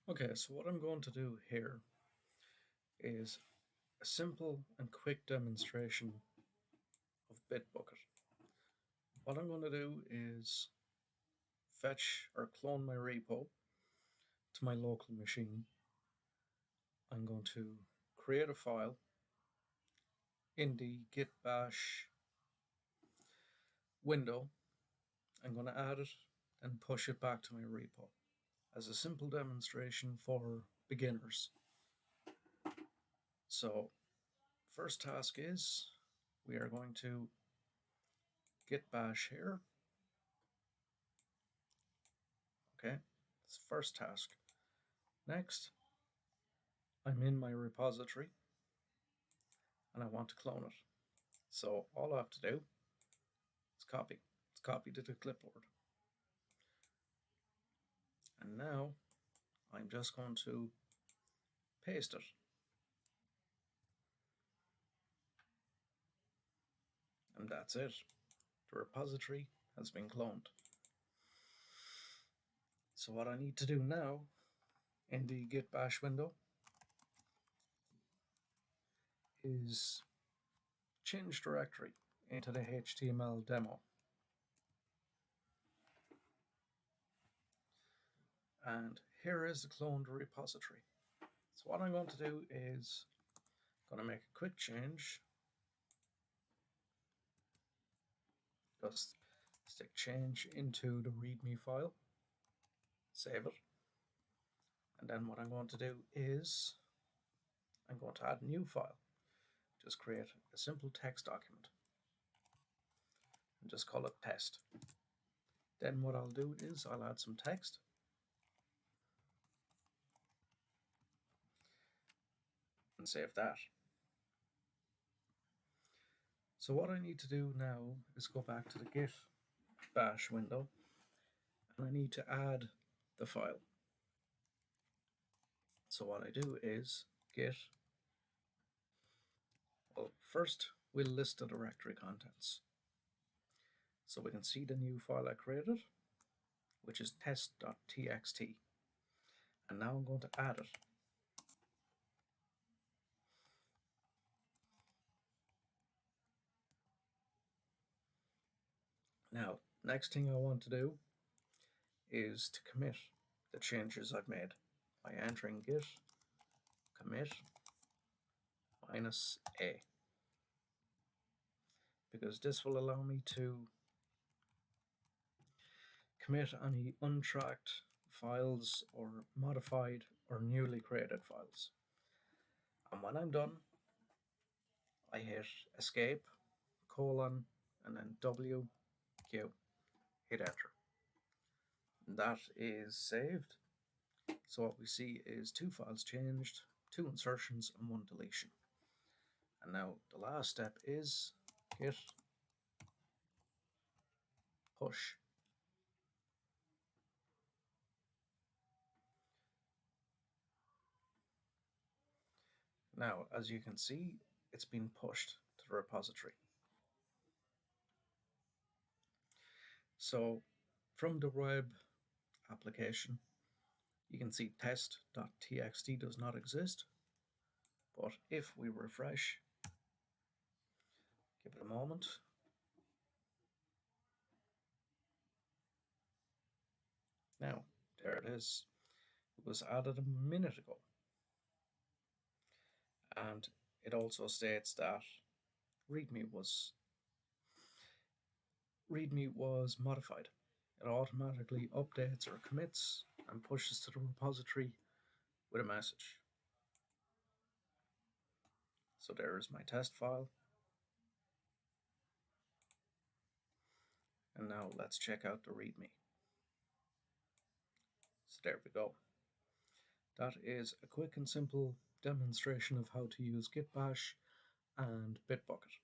Okay, so what I'm going to do here is a simple and quick demonstration of Bitbucket. What I'm going to do is fetch or clone my repo to my local machine. I'm going to create a file in the Git Bash window. I'm going to add it and push it back to my repo as a simple demonstration for beginners. So, first task is we are going to Git Bash here. Okay, that's the first task. Next, I'm in my repository and I want to clone it. So all I have to do is copy. It's copied to the clipboard. And now I'm just going to paste it. And that's it. The repository has been cloned. So what I need to do now in the Git Bash window is change directory into the HTML demo. And here is the cloned repository. So what I'm going to do is I'm going to make a quick change. Just stick change into the README file, save it, and then what I'm going to do is I'm going to add a new file. Just create a simple text document and just call it test. Then what I'll do is I'll add some text and save that. So what I need to do now is go back to the Git Bash window and I need to add the file. So what I do is git, well, first we'll list the directory contents so we can see the new file I created, which is test.txt. And now I'm going to add it. Now, next thing I want to do is to commit the changes I've made by entering git commit -a, because this will allow me to commit any untracked files or modified or newly created files. And when I'm done, I hit escape, colon, and then W, Q, hit enter. And that is saved. So what we see is 2 files changed, 2 insertions, and 1 deletion. And now the last step is git push. Now, as you can see, it's been pushed to the repository. So from the web application, you can see test.txt does not exist. But if we refresh, give it a moment, now there it is. It was added a minute ago. And it also states that README was modified. It automatically updates or commits and pushes to the repository with a message. So there is my test file. And now let's check out the README. So there we go. That is a quick and simple demonstration of how to use Git Bash and Bitbucket.